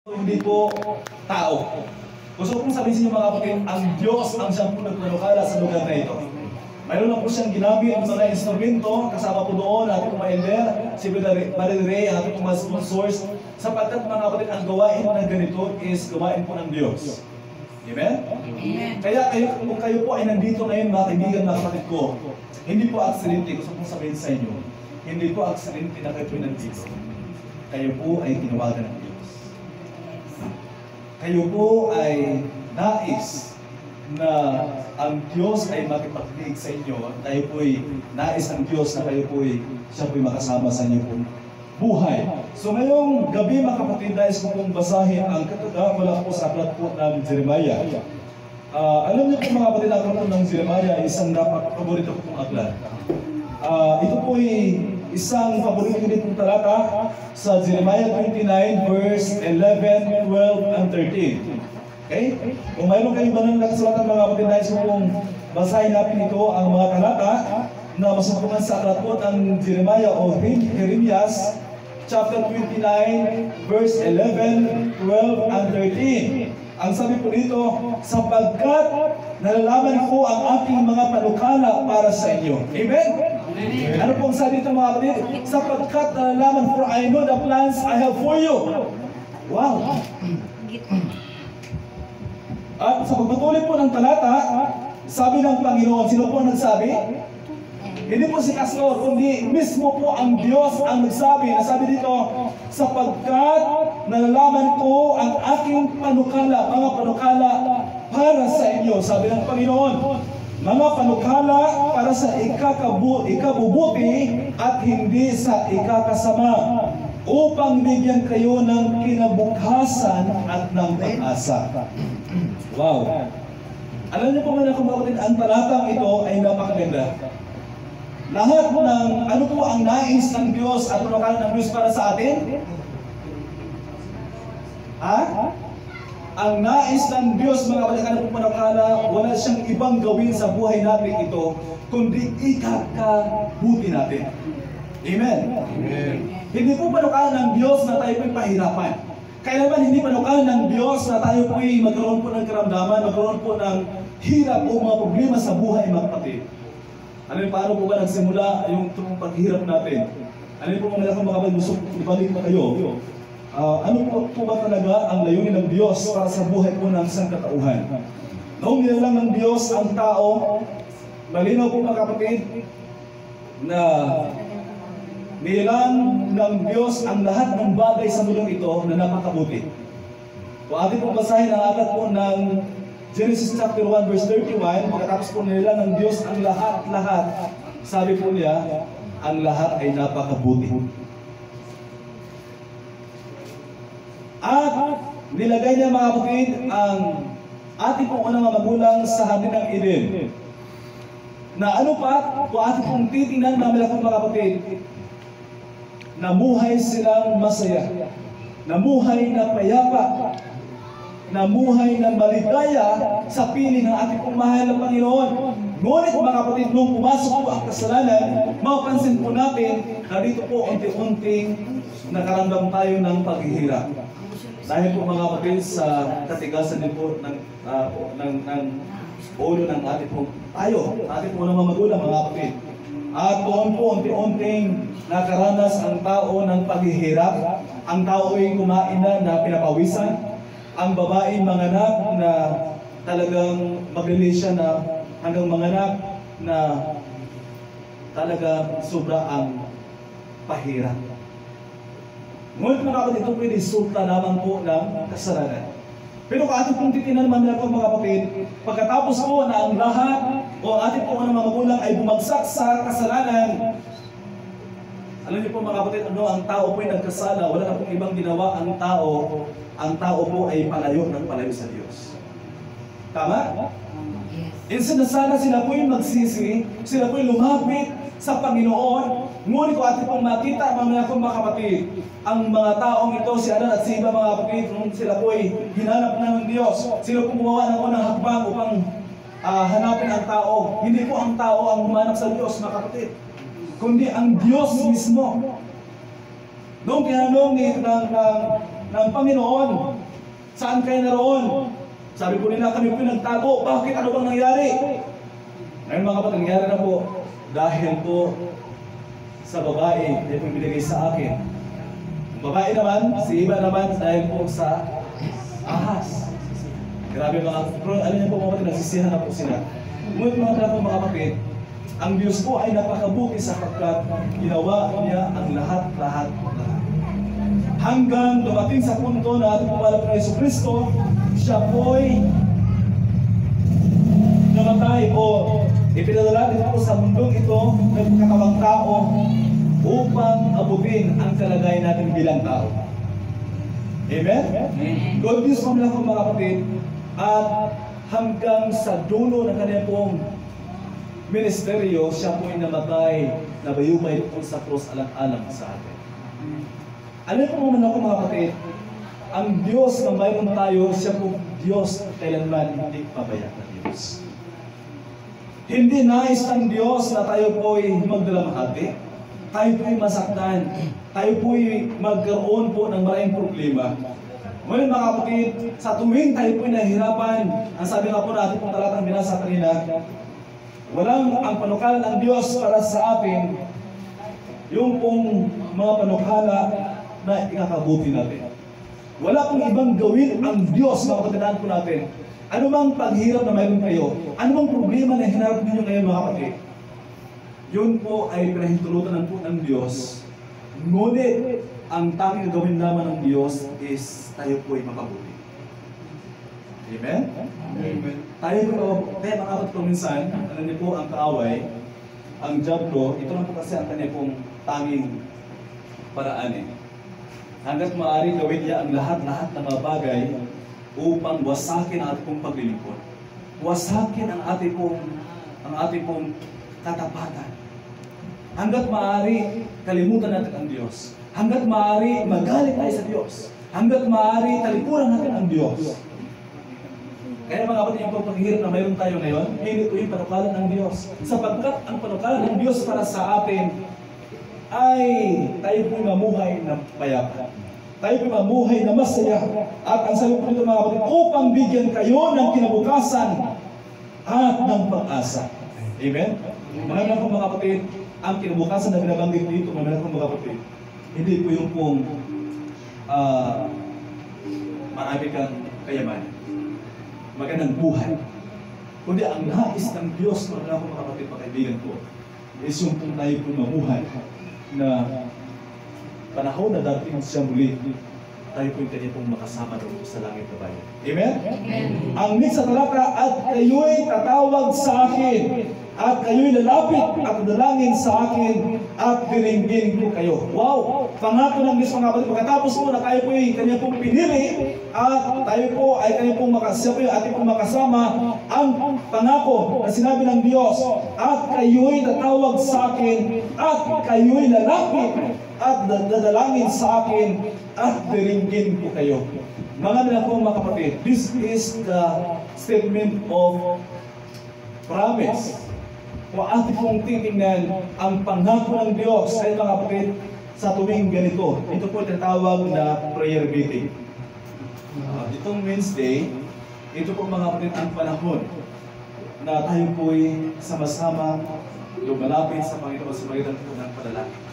Hindi po tao. Gusto kong sabihin sa inyo mga kapatid, ang Diyos ang siyang po nagpanukala sa lugar na ito. Mayroon na po siyang ginamit ang mga instrumento, kasama po doon ating mga elder, si Brother Ray, ating mga sponsors, sapagkat mga kapatid, ang gawain ng ganito is gawain po ng Diyos. Amen? Amen. Kaya kung kayo po ay nandito ngayon mga kaibigan, mga kapatid ko, hindi po aksidente, gusto kong sabihin sa inyo, hindi po aksidente na kayo po nandito. Kayo po ay tinawagan ng Diyos. Kayo po ay nais na ang Diyos ay makipagdinig sa inyo. Tayo po ay nais ang Diyos na kayo po ay siya po ay makasama sa inyo pong buhay. So ngayong gabi mga kapatid, nais ko pong basahin ang mula po sa aklat po ng Jeremiah. Alam niyo po mga kapatid, ang aklat ng Jeremiah ay isang paborito ko pong aklat. Ito po ay isang paborito ko din pong talata sa Jeremiah 29 verse 11, 12, and 13. Okay? Kung mayroon kayong banal na kasulatan mga kapatid, nais ko pong basahin natin ito ang mga talata na masumpungan sa aklat po ng Jeremiah o Jeremias chapter 29 verse 11, 12, and 13. Ang sabi po dito, sapagkat nalalaman ko ang aking mga panukala para sa inyo. Amen? Amen. Ano pong sabi dito mga kapatid? Sapagkat nalalaman, for I know the plans I have for you. Wow! At sa pagpatuloy po ng talata, sabi ng Panginoon, sino po nagsabi? Hindi po si Pastor, kundi mismo po ang Diyos ang nagsabi. Nasabi dito, sapagkat nalalaman ko ang aking panukala, mga panukala para sa inyo. Sabi ng Panginoon, mga panukala para sa ikabubuti at hindi sa ikakasama, upang bigyan kayo ng kinabukasan at ng pag-asa. Wow! Alam niyo po mga kapatid, ang talatang ito ay napakaganda. Lahat ng ano po ang nais ng Diyos at panukala ng Diyos para sa atin? Ha? Ang nais ng Diyos mga kapatid, ano po panukala, wala siyang ibang gawin sa buhay natin ito, kundi ikakabuti natin. Amen? Amen. Hindi po panukala ng Diyos na tayo po'y pahirapan. Kailanman hindi panukala ng Diyos na tayo po'y magkaroon po ng karamdaman, magkaroon po ng hirap o mga problema sa buhay mga kapatid. Ano yung paano po ba nagsimula yung paghihirap natin? Ano yung po mga kapatid, gusto ibalik na kayo? Ano po ba talaga ang layunin ng Diyos para sa buhay po ng isang katauhan? Noong nilalang ng Diyos ang tao, malinaw po mga kapatid, na nilalang ng Diyos ang lahat ng bagay sa mundong ito na napakabuti. Kung atin po basahin ang aklat po ng Genesis chapter 1 verse 31, pagkatapos po nila ng Diyos ang lahat, sabi po niya, ang lahat ay napakabuti. At nilagay niya mga kapatid ang ating pong unang magulang sa hardin ng Eden. Na ano pa, kung ating pong titingnan mga kapatid, namuhay silang masaya, namuhay na payapa, namuhay na maligaya sa piling ng ating pong mahal na Panginoon. Ngunit mga kapatid, nung pumasok po ang kasalanan, mapapansin po natin na dito po unti-unting nakaramdam tayo ng paghihirap. Dahil po mga kapatid sa katigasan din po ng ulo ng ating po ating po mga magulang mga kapatid. At doon po unti-unting nakaranas ang tao ng paghihirap. Ang tao ay kumain na pinapawisan. Ang babae manganak na talagang maglilis siya na hanggang manganak na talagang sobra ang pahirap. Ngunit mga kapatid, ito po yung resulta naman po ng kasalanan. Pero kung ating pong titinan naman nila po mga kapatid, pagkatapos po na ang lahat o ating po mga magulang ay bumagsak sa kasalanan, alam niyo po mga kapatid, ang tao po ay nagkasala, wala na pong ibang ginawa ang tao po ay palayo sa Diyos. Tama? Instead na sana sila po yung magsisi, sila po yung lumapit sa Panginoon. Ngunit kung ating pong makita mga kapatid, ang mga taong ito, si Adan at si Eva mga kapatid, nung sila po ay hinanap na ng Diyos, sila po gumawa ng unang hakbang upang hanapin ang tao. Hindi po ang tao ang humanap sa Diyos mga kapatid, kundi ang Diyos mismo. Noong tinanong ng Panginoon. Saan kayo naroon? Sabi po nila, kami po nagtago. Bakit? Ano bang nangyari? Ngayon mga kapatid, nangyari na po dahil po sa babae na po binigay sa akin. Ang babae naman, si Iba naman dahil po sa ahas. Grabe mga kapatid, ano niyo po mga kapatid, nagsisihan na po sila. Ngunit mga kapatid, ang Diyos po ay napakabuti sapagkat ginawa niya ang lahat. Hanggang dumating sa punto na ating pumalap na Jesucristo, siya po'y namatay o ipinadala dito sa mundong ito ng kakawang tao upang abutin ang kalagayan natin bilang tao. Amen? God bless po mga kapatid. At hanggang sa dulo ng kanyang pong ministeryo, siya po'y namatay, nabayumay po sa krus alang-alang sa atin. Alam po naman ako mga kapatid, ang Diyos na mayroon tayo, siya po Diyos kailanman hindi pabayaan ng Diyos. Hindi nais ng Diyos na tayo po'y magdalamhati, tayo po'y masaktan, tayo po'y magkaroon po ng maraming problema. Ngunit mga kapatid, sa tuwing tayo po'y nahihirapan, ang sabi nga po natin kung talatang binasa kanina, walang ang panukala ng Diyos para sa atin, yung pong mga panukala na ikakabuti natin. Wala pong ibang gawin ang Diyos na kapatidaan po natin. Ano bang paghirap na mayroon kayo? Ano bang problema na hinarap ninyo ngayon mga kapatid? Yun po ay pinahintulutan po ng Diyos. Ngunit, ang tanging gawin naman ng Diyos is tayo po ay makabuti. Amen? Amen. Tayo po, kaya mga kapatid po minsan, alam niyo po ang kaaway, ang diablo, ito lang po kasi ang kanya pong tanging paraan eh. Hanggat maaari gawin niya ang lahat-lahat ng mga bagay upang wasakin ang ating pong paglilingkod. Wasakin ang ating pong katapatan. Hanggat maaari kalimutan natin ang Diyos. Hanggat maaari magalit tayo sa Diyos. Hanggat maaari talikuran natin ang Diyos. Kaya mga kapatid, yung paghihirap na mayroon tayo ngayon, hindi ito yung panukalan ng Diyos. Sapagkat ang panukalan ng Diyos para sa atin ay tayo po'y mamuhay na payapa. Tayo po'y mamuhay na masaya. At ang sabi po nito mga kapatid, upang bigyan kayo ng kinabukasan at ng pag-asa. Amen? Mga kapatid, ang kinabukasan na binabanggit dito, mga kapatid, hindi po yung pong marami kang kayamanan, magandang buhay. Kundi ang nais ng Diyos, mga kapatid, pakaibigan ko, is yung pong tayo po mamuhay na panahon na darating siya muli, tayo po yung kanya pong makasama doon sa langit na bayan. Amen? Amen. Ang next sa talata, at kayo'y tatawag sa akin, at kayo'y lalapit at dalangin sa akin, at diringgin ko kayo. Wow! Pangako ng Diyos mga kapatid. Pagkatapos po na tayo po yung kanya pong pinili, at tayo po ay kanya pong ating pong makasama, ang pangako na sinabi ng Diyos, at kayo'y tatawag sa akin, at kayo'y lalapit at dadalangin sa akin, at diringgin ko kayo. Mga nila po mga kapatid, this is the statement of promise. Kung ating pong titingnan ang pangako ng Diyos ay mga kapatid sa tuwing ganito. Ito po tinatawag na prayer meeting. Itong Wednesday, ito po mga kapatid ang panahon na tayo po'y sama-sama lumalapit sa Panginoon sa magitan po ng panalangin.